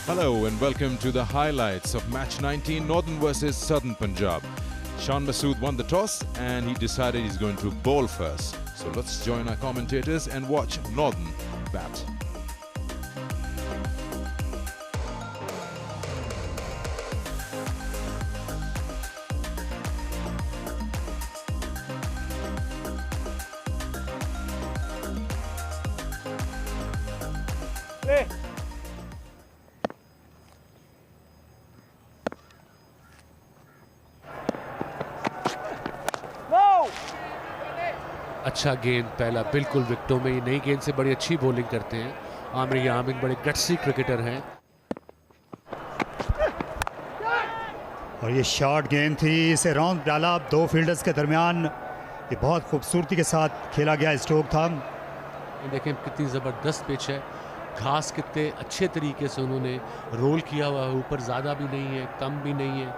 Hello and welcome to the highlights of match 19, Northern versus Southern Punjab. Shan Masood won the toss and he decided he's going to bowl first. So let's join our commentators and watch Northern bat. Play. अच्छा गेंद पहला बिल्कुल विकेटों में, ये नई गेंद से बड़ी अच्छी बॉलिंग करते हैं। आमिर यामिन बड़े गट्सी क्रिकेटर हैं। और ये शॉर्ट गेंद थी, इसे राउंड डाला दो फील्डर्स के दरमियान। ये बहुत खूबसूरती के साथ खेला गया स्ट्रोक था। देखें कितनी ज़बरदस्त पिच है, घास कितने अच्छे तरीके से उन्होंने रोल किया हुआ है, ऊपर ज़्यादा भी नहीं है कम भी नहीं है।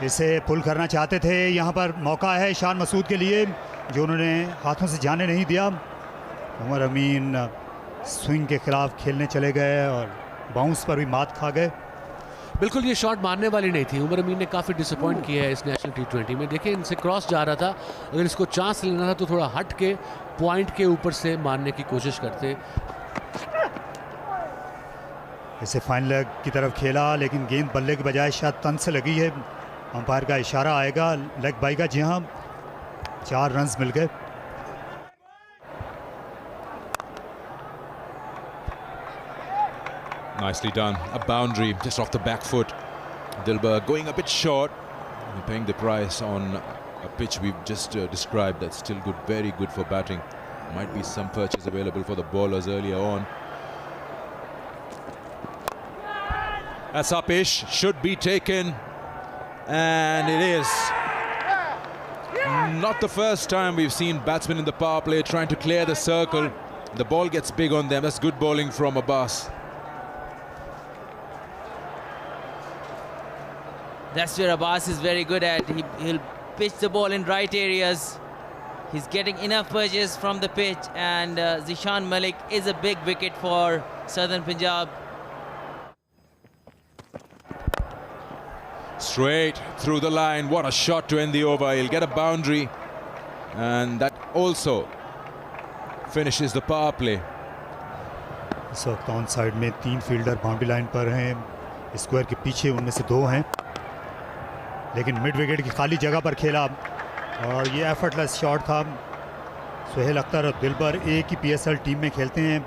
इसे पुल करना चाहते थे, यहाँ पर मौका है शान मसूद के लिए जो उन्होंने हाथों से जाने नहीं दिया। उमर अमीन स्विंग के खिलाफ खेलने चले गए और बाउंस पर भी मात खा गए। बिल्कुल ये शॉट मारने वाली नहीं थी। उमर अमीन ने काफ़ी डिसअपॉइंट किया है इस नेशनल T20 में। देखिए इनसे क्रॉस जा रहा था, अगर इसको चांस लेना था तो थोड़ा हट के पॉइंट के ऊपर से मारने की कोशिश करते। इसे फाइन लेग की तरफ खेला लेकिन गेंद बल्ले के बजाय शायद तन से लगी है। अंपायर का इशारा आएगा लेग बाई का। जी हाँ, 4 रन्स मिल गए। Nicely done. A boundary just off the back foot. Dilbar going a bit short. Paying the price on a pitch we've just described. That's still good, very good for batting. Might be some purchase available for the bowlers earlier on. That's upish, should be taken. And it is. Not the first time we've seen batsmen in the power play trying to clear the circle. The ball gets big on them. That's good bowling from Abbas. That's where Abbas is very good at. He'll pitch the ball in right areas. He's getting enough purchase from the pitch, and Zishan Malik is a big wicket for Southern Punjab. Straight through the line. What a shot to end the over. He'll get a boundary, and that also finishes the power play. इस वक्त on side में 3 fielder boundary line पर हैं। Square के पीछे उनमें से 2 हैं, लेकिन मिड विकेट की खाली जगह पर खेला और ये एफर्टलेस शॉट था। सुहेल अख्तर और दिलबर एक ही PSL टीम में खेलते हैं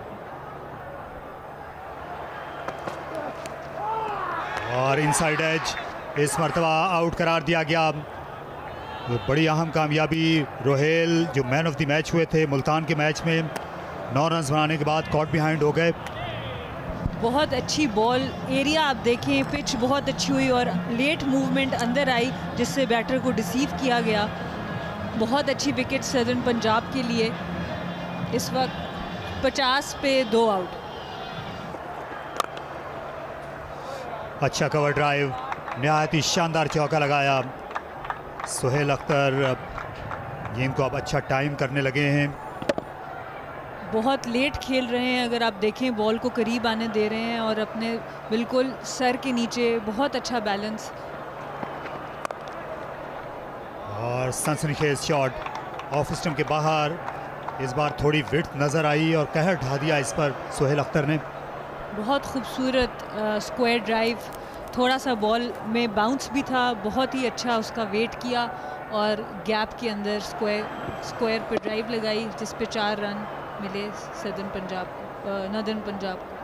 और इनसाइड एज इस मरतबा आउट करार दिया गया। वो बड़ी अहम कामयाबी रोहेल जो मैन ऑफ द मैच हुए थे मुल्तान के मैच में, 9 रन्स बनाने के बाद कॉट बिहाइंड हो गए। बहुत अच्छी बॉल एरिया आप देखें, पिच बहुत अच्छी हुई और लेट मूवमेंट अंदर आई जिससे बैटर को डिसीव किया गया। बहुत अच्छी विकेट सदर्न पंजाब के लिए। इस वक्त 50 पे 2 आउट। अच्छा कवर ड्राइव, नहायत ही शानदार चौका लगाया। सुहेल अख्तर गेंद को अब अच्छा टाइम करने लगे हैं। बहुत लेट खेल रहे हैं, अगर आप देखें बॉल को करीब आने दे रहे हैं और अपने बिल्कुल सर के नीचे बहुत अच्छा बैलेंस। और सनसनीखेज शॉट ऑफ स्टंप के बाहर। इस बार थोड़ी विड्थ नज़र आई और कहर ढा दिया इस पर सुहेल अख्तर ने। बहुत खूबसूरत स्क्वायर ड्राइव, थोड़ा सा बॉल में बाउंस भी था, बहुत ही अच्छा उसका वेट किया और गैप के अंदर स्क्वायर पे ड्राइव लगाई जिस पे 4 रन मिले सदर्न पंजाब को, नॉर्दर्न पंजाब को।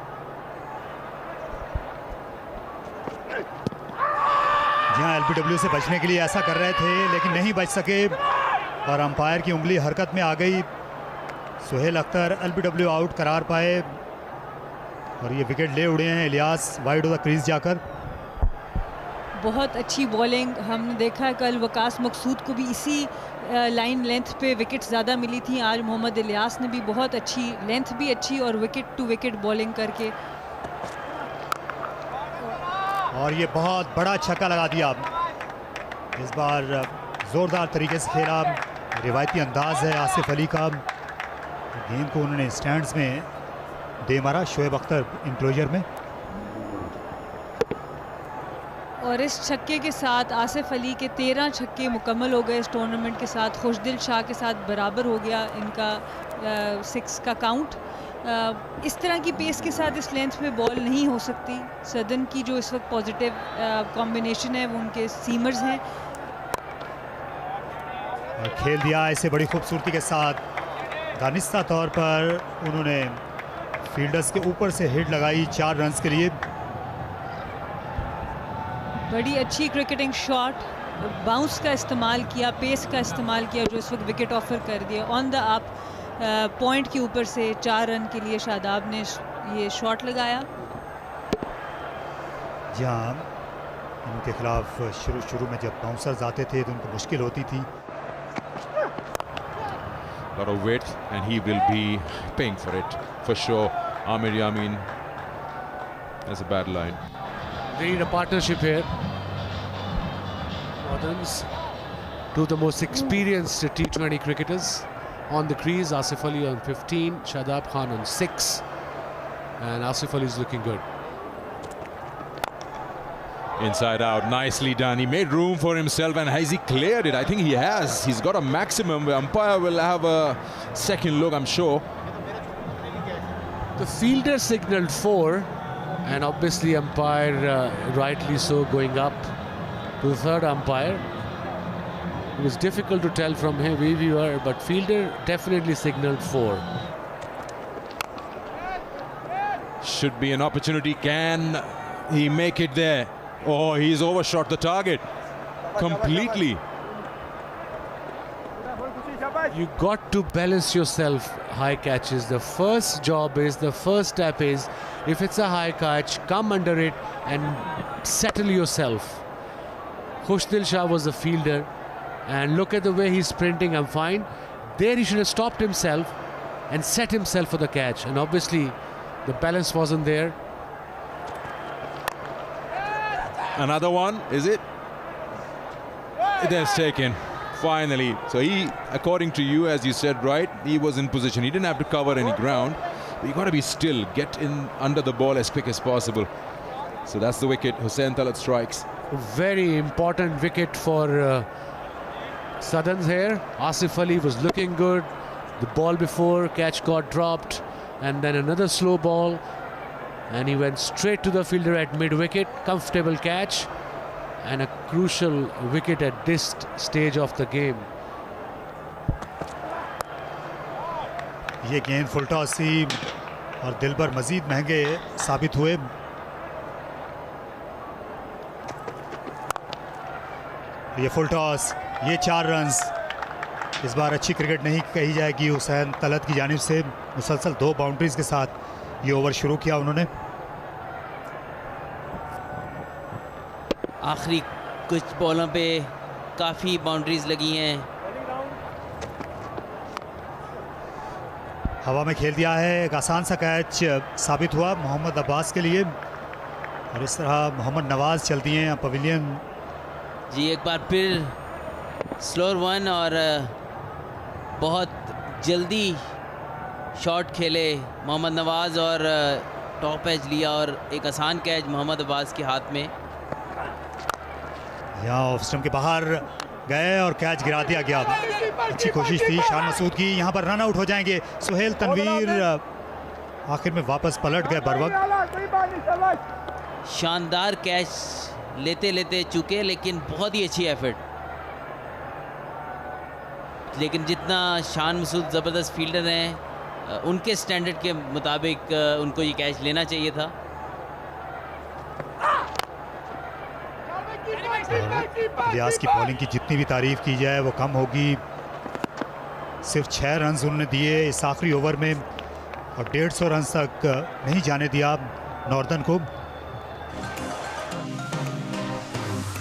जहां LBW से बचने के लिए ऐसा कर रहे थे लेकिन नहीं बच सके और अंपायर की उंगली हरकत में आ गई। सुहेल अख्तर LBW आउट करार पाए और ये विकेट ले उड़े हैं Ilyas wide of the crease जाकर। बहुत अच्छी बॉलिंग हमने देखा, कल वकास मकसूद को भी इसी लाइन लेंथ पे विकेट ज़्यादा मिली थी। आज मोहम्मद इलियास ने भी बहुत अच्छी लेंथ भी अच्छी और विकेट टू विकेट बॉलिंग करके और ये बहुत बड़ा छक्का लगा दिया। इस बार ज़ोरदार तरीके से खेला, रिवायती अंदाज है आसिफ अली का। गेंद को उन्होंने स्टैंड्स में दे मारा शोएब अख्तर इंक्लोजर में। और इस छक्के के साथ आसिफ अली के 13 छक्के मुकम्मल हो गए इस टूर्नामेंट के साथ। खुशदिल शाह के साथ बराबर हो गया इनका 6 का काउंट। इस तरह की पेस के साथ इस लेंथ में बॉल नहीं हो सकती। सदन की जो इस वक्त पॉजिटिव कॉम्बिनेशन है वो उनके सीमर्स हैं। और खेल दिया इसे बड़ी खूबसूरती के साथ। दानिस्ता तौर पर उन्होंने फील्डर्स के ऊपर से हिट लगाई 4 रन्स के लिए। बड़ी अच्छी क्रिकेटिंग शॉट, बाउंस का इस्तेमाल किया, पेस का इस्तेमाल किया जो इस वक्त विकेट ऑफर कर दिया। ऑन द अप पॉइंट के ऊपर से 4 रन के लिए शादाब ने ये शॉट लगाया। जहाँ इनके खिलाफ शुरू में जब बाउंसर्स आते थे तो उनको मुश्किल होती थी। Lot of weight, and he will be paying for it for sure. Amir Yamin has a bad line. They need a partnership here. Northerns, two of the most experienced T20 cricketers on the crease. Asif Ali on 15, Shadab Khan on 6, and Asif Ali is looking good. Inside out, nicely done. He made room for himself, and has he cleared it? I think he has. He's got a maximum. The umpire will have a second look, I'm sure. The fielder signaled 4, and obviously umpire rightly so going up to the third umpire. It was difficult to tell from here where we were, but fielder definitely signaled 4. Should be an opportunity. Can he make it there? Oh, he's overshot the target completely. You got to balance yourself high catches. The first job is, the first step is, if it's a high catch, come under it and settle yourself. Khushdil Shah was the fielder, and look at the way he's sprinting. I'm fine. There he should have stopped himself and set himself for the catch, and obviously the balance wasn't there. Another one, is it? It is taken, finally. So he, according to you, as you said, right, he was in position. He didn't have to cover any ground. But you got to be still, get in under the ball as quick as possible. So that's the wicket. Hussain Talat strikes. Very important wicket for Suddens here. Asif Ali was looking good. The ball before, catch got dropped, and then another slow ball. And he went straight to the fielder at mid-wicket. Comfortable catch and a crucial wicket at this stage of the game. ये गेंद full toss थी और दिलबर मजीद महंगे साबित हुए। ये full toss, ये 4 runs. इस बार अच्छी क्रिकेट नहीं कही जाएगी हुसैन तलत की जानिब से। मुसलसल 2 बाउंड्रीज के साथ ये ओवर शुरू किया उन्होंने। आखिरी कुछ बॉलों पे काफ़ी बाउंड्रीज लगी हैं। हवा में खेल दिया है, एक आसान सा कैच साबित हुआ मोहम्मद अब्बास के लिए। और इस तरह मोहम्मद नवाज चलती हैं पवेलियन। जी एक बार फिर स्लोअर वन और बहुत जल्दी शॉट खेले मोहम्मद नवाज और टॉप एज लिया और एक आसान कैच मोहम्मद अब्बास के हाथ में। यहाँ ऑफ स्टंप के बाहर गए और कैच गिरा दिया गया। अच्छी कोशिश थी शान मसूद की। यहाँ पर रन आउट हो जाएंगे। सुहेल तनवीर आखिर में वापस पलट गए बर वक्त। शानदार कैच लेते लेते चुके, लेकिन बहुत ही अच्छी एफर्ट। लेकिन जितना शान मसूद ज़बरदस्त फील्डर हैं, उनके स्टैंडर्ड के मुताबिक उनको ये कैच लेना चाहिए था। इलियास की बॉलिंग की जितनी भी तारीफ की जाए वो कम होगी। सिर्फ 6 रन उन्होंने दिए इस आखिरी ओवर में और 150 रन तक नहीं जाने दिया नॉर्दर्न को।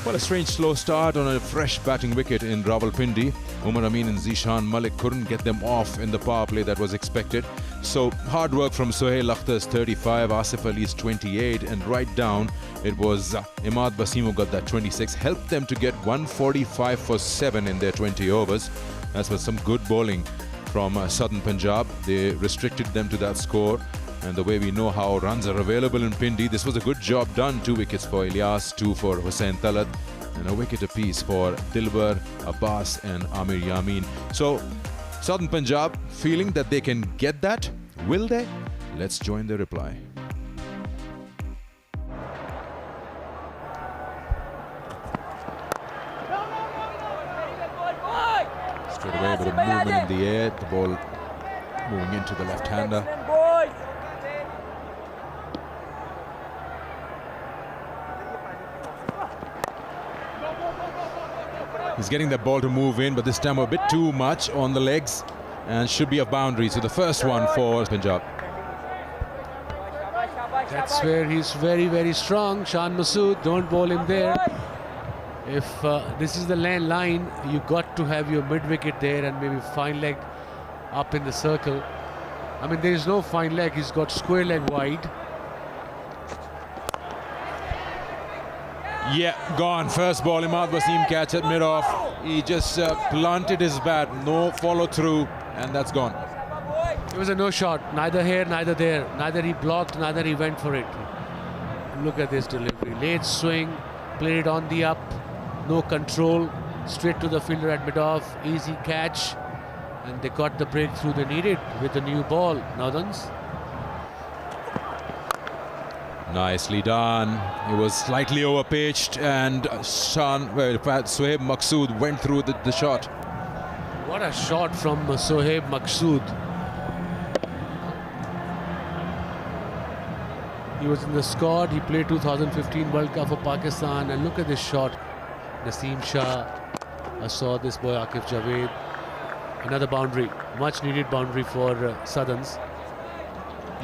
Well, a strange slow start on a fresh batting wicket in Rawalpindi. Umar Amin and Zishan Malik couldn't get them off in the power play that was expected. So hard work from Sohail Akhtar's 35, Asif Ali's 28, and right down it was Imad Wasim who got that 26. Helped them to get 145 for 7 in their 20 overs. That was some good bowling from Southern Punjab. They restricted them to that score. And the way we know how runs are available in Pindi, this was a good job done. 2 wickets for Ilyas, 2 for Hussain Talat, and a wicket apiece for Dilbar, Abbas and Amir Yamin. So Southern Punjab feeling that they can get that. Will they? Let's join the reply. Straight away, a bit of movement in the air. The ball moving into the left-hander. He's getting the ball to move in, but this time a bit too much on the legs and should be a boundary. So the first one for Punjab. That's where he's very, very strong. Shan Masood, don't bowl him there. If this is the line, you got to have your mid-wicket there and maybe fine leg up in the circle. I mean, there is no fine leg. He's got square leg wide. Yeah, gone. First ball, Imad Wasim catch at mid-off. He just planted his bat, no follow-through, and that's gone. It was a no shot, neither here, neither there. Neither he blocked, neither he went for it. Look at this delivery. Late swing, played it on the up, no control, straight to the fielder at mid-off, easy catch, and they got the breakthrough they needed with the new ball. Northerns. Nicely done. It was slightly over-pitched, and Sohaib Maqsood went through the shot. What a shot from Sohaib Maqsood. He was in the squad. He played 2015 World Cup for Pakistan, and look at this shot. Naseem Shah. I saw this boy Akif Javed. Another boundary, much needed boundary for Southerns.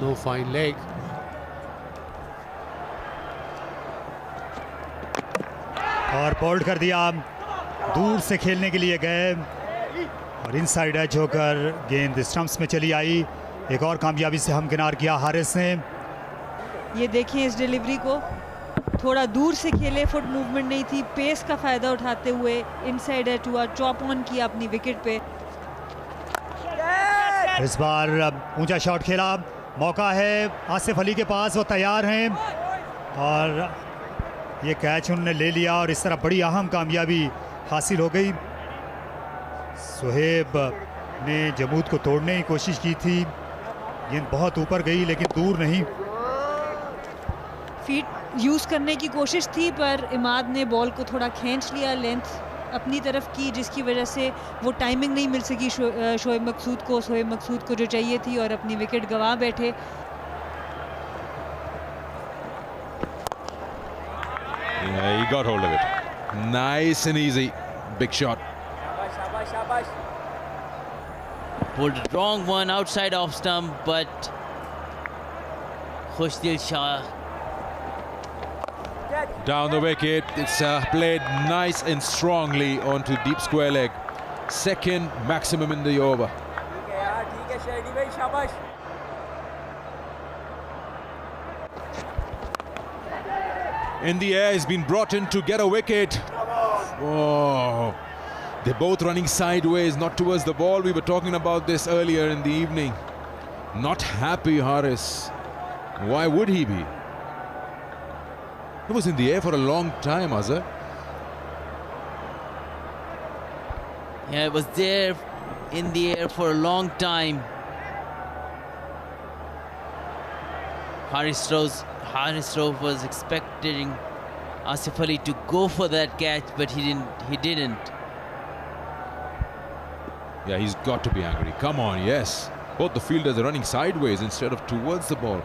No fine leg. और bold कर दिया, दूर से खेलने के लिए गए और इनसाइड एज होकर गेंद स्टंप्स में चली आई। एक और कामयाबी से हमकिनार किया हारिस ने। ये देखिए इस डिलीवरी को, थोड़ा दूर से खेले, फुट मूवमेंट नहीं थी, पेस का फायदा उठाते हुए इनसाइड एज हुआ, चॉप ऑन किया अपनी विकेट पे। इस बार ऊंचा शॉट खेला, मौका है आसिफ अली के पास, वो तैयार हैं और ये कैच उन्होंने ले लिया और इस तरह बड़ी अहम कामयाबी हासिल हो गई। सोहेब ने जमूद को तोड़ने की कोशिश की थी, गेंद बहुत ऊपर गई लेकिन दूर नहीं। फीट यूज़ करने की कोशिश थी पर इमाद ने बॉल को थोड़ा खींच लिया, लेंथ अपनी तरफ की, जिसकी वजह से वो टाइमिंग नहीं मिल सकी शोएब मकसूद को जो चाहिए थी और अपनी विकेट गंवा बैठे। Yeah, he got hold of it. Nice and easy. Big shot. Pulled a wrong one outside off stump, but Khushdil Shah Down the wicket. It's played nice and strongly onto deep square leg. Second maximum in the over. In the air, he's been brought in to get a wicket. Oh, they're both running sideways, not towards the ball. We were talking about this earlier in the evening. Not happy, Haris. Why would he be? He was in the air for a long time, Azhar. Yeah, it was there in the air for a long time. Haris Rauf was expecting Asif Ali to go for that catch, but he didn't. Yeah, he's got to be angry. Come on, yes. Both the fielders are running sideways instead of towards the ball.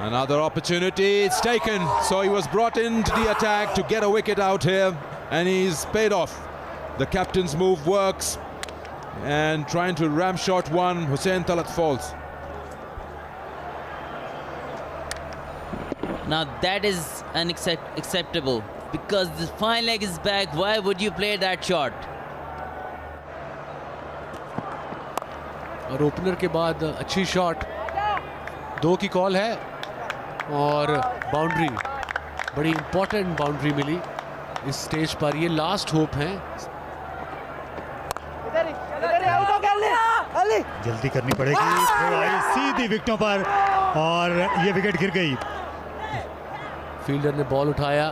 Another opportunity, it's taken. So he was brought into the attack to get a wicket out here, and he's paid off. The captain's move works, and trying to ram shot one, Hussain Talat falls. Now that is unacceptable, because the fine leg is back. Why would you play that shot? और opener के बाद अच्छी shot, 2 की call है और boundary, बड़ी important boundary मिली इस stage पर। ये लास्ट होप है। जल्दी करनी पड़ेगी, आई सीधी विकेटों पर और ये विकेट गिर गई। फील्डर ने बॉल उठाया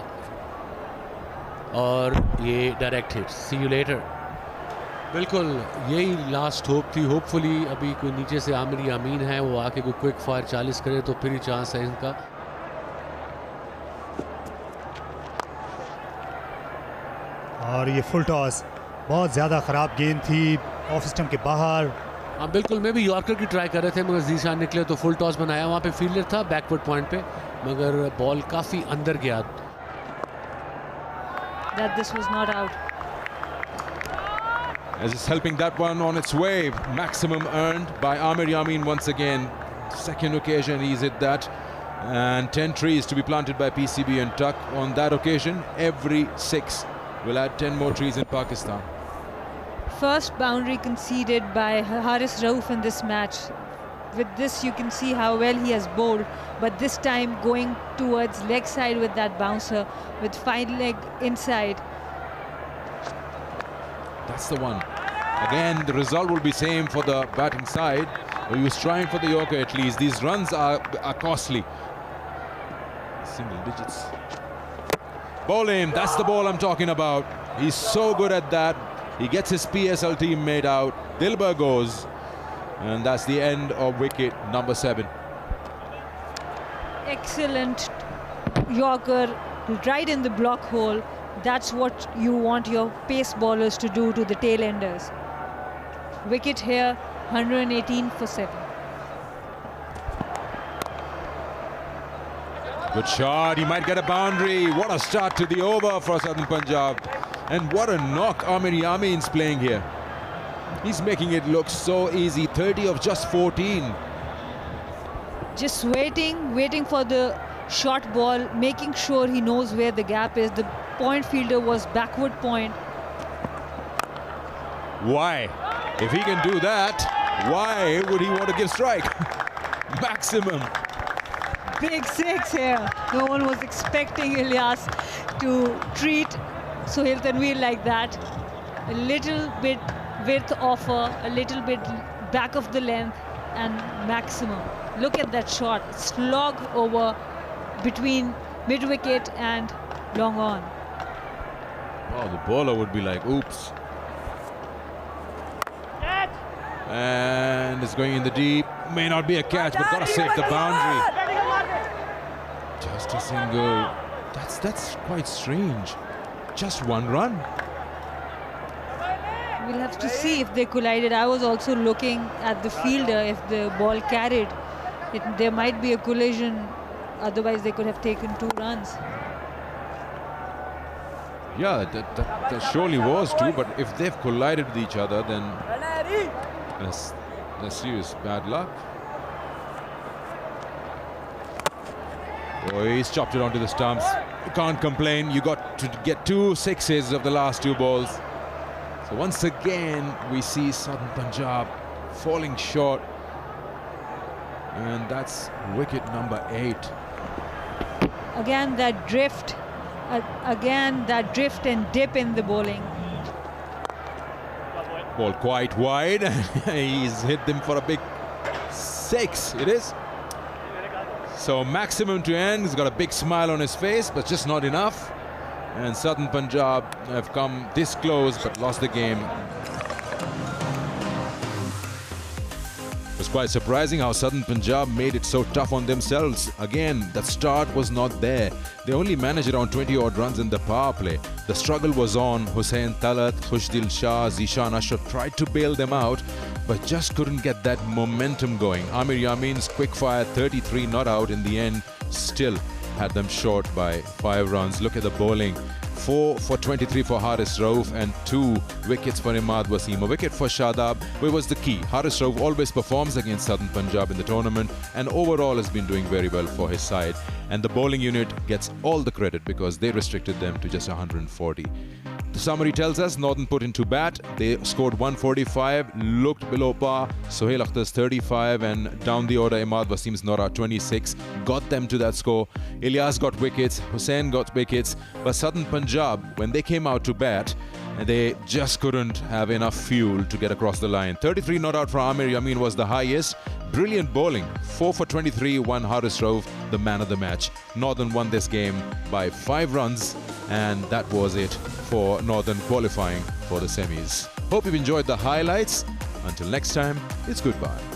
और ये direct hit, see you later. बिल्कुल यही लास्ट होप थी। होपफुली अभी कोई नीचे से आमिर यामीन है, वो आके कोई क्विक फायर 40 करे तो फिर ही चांस है इनका। और ये फुल टॉस बहुत ज़्यादा ख़राब गेंद थी, ऑफ स्टंप के बाहर। हाँ बिल्कुल, मैं भी यॉर्कर की ट्राई कर रहे थे मगर जीशान निकले तो फुल टॉस बनाया। वहाँ पे फील्डर था बैकवर्ड पॉइंट पे, मगर बॉल काफ़ी अंदर गया। That this was not out. As it's helping that one on its way. Maximum earned by Amir Yamin once again. Second occasion he's hit that. And 10 trees to be planted by PCB and Tuck on that occasion. Every 6 will add 10 more trees in Pakistan. First boundary conceded by Haris Rauf in this match. With this you can see how well he has bowled, but this time going towards leg side with that bouncer with fine leg inside. That's the one. Again, the result will be same for the batting side. He was trying for the Yorker at least. These runs are costly. Single digits. Bowl him. That's the ball I'm talking about. He's so good at that. He gets his PSL teammate out. Dilbar goes. And that's the end of wicket number 7. Excellent Yorker right in the block hole. That's what you want your pace bowlers to do to the tail enders. Wicket here, 118 for 7. Good shot. He might get a boundary. What a start to the over for Southern Punjab. And what a knock Amir Yamin's playing here. He's making it look so easy. 30 of just 14. Just waiting for the short ball, making sure he knows where the gap is. The point fielder was backward point. Why? If he can do that, why would he want to give strike? Maximum. Big 6 here. No one was expecting Ilyas to treat Sohail Tanveer like that. A little bit width offer, a little bit back of the length, and maximum. Look at that shot. Slog over between mid-wicket and long on. Oh, the bowler would be like, oops. And it's going in the deep. May not be a catch, but gotta save the boundary. Just a single. That's quite strange. Just one run. We'll have to see if they collided. I was also looking at the fielder. If the ball carried, there might be a collision. Otherwise, they could have taken 2 runs. Yeah, that surely was too. But if they've collided with each other, then that's serious bad luck. Oh, he's chopped it onto the stumps. You can't complain. You got to get 2 6s of the last 2 balls. So once again, we see Southern Punjab falling short. And that's wicket number 8. Again, that drift. Again, that drift and dip in the bowling. Ball quite wide. He's hit them for a big 6. It is. So maximum to end. He's got a big smile on his face, but just not enough. And Southern Punjab have come this close but lost the game. It was quite surprising how Southern Punjab made it so tough on themselves. Again, that start was not there. They only managed around 20 odd runs in the power play. The struggle was on. Hussain Talat, Khushdil Shah, Zishan Ashraf tried to bail them out, but just couldn't get that momentum going. Amir Yamin's quick fire 33 not out in the end still had them short by 5 runs. Look at the bowling. 4 for 23 for Haris Rauf and 2 wickets for Imad Wasim. A wicket for Shadab, which was the key. Haris Rauf always performs against Southern Punjab in the tournament and overall has been doing very well for his side. And the bowling unit gets all the credit because they restricted them to just 140. The summary tells us Northern put into bat. They scored 145, looked below par. Sohail Akhtar's 35 and down the order Imad Wasim's Nora 26 got them to that score. Ilyas got wickets, Hussain got wickets, but Southern Punjab, when they came out to bat, and they just couldn't have enough fuel to get across the line. 33 not out for Amir Yamin was the highest. Brilliant bowling. 4 for 23 won Haris Rauf, the man of the match. Northern won this game by 5 runs, and that was it for Northern qualifying for the semis. Hope you've enjoyed the highlights. Until next time, it's goodbye.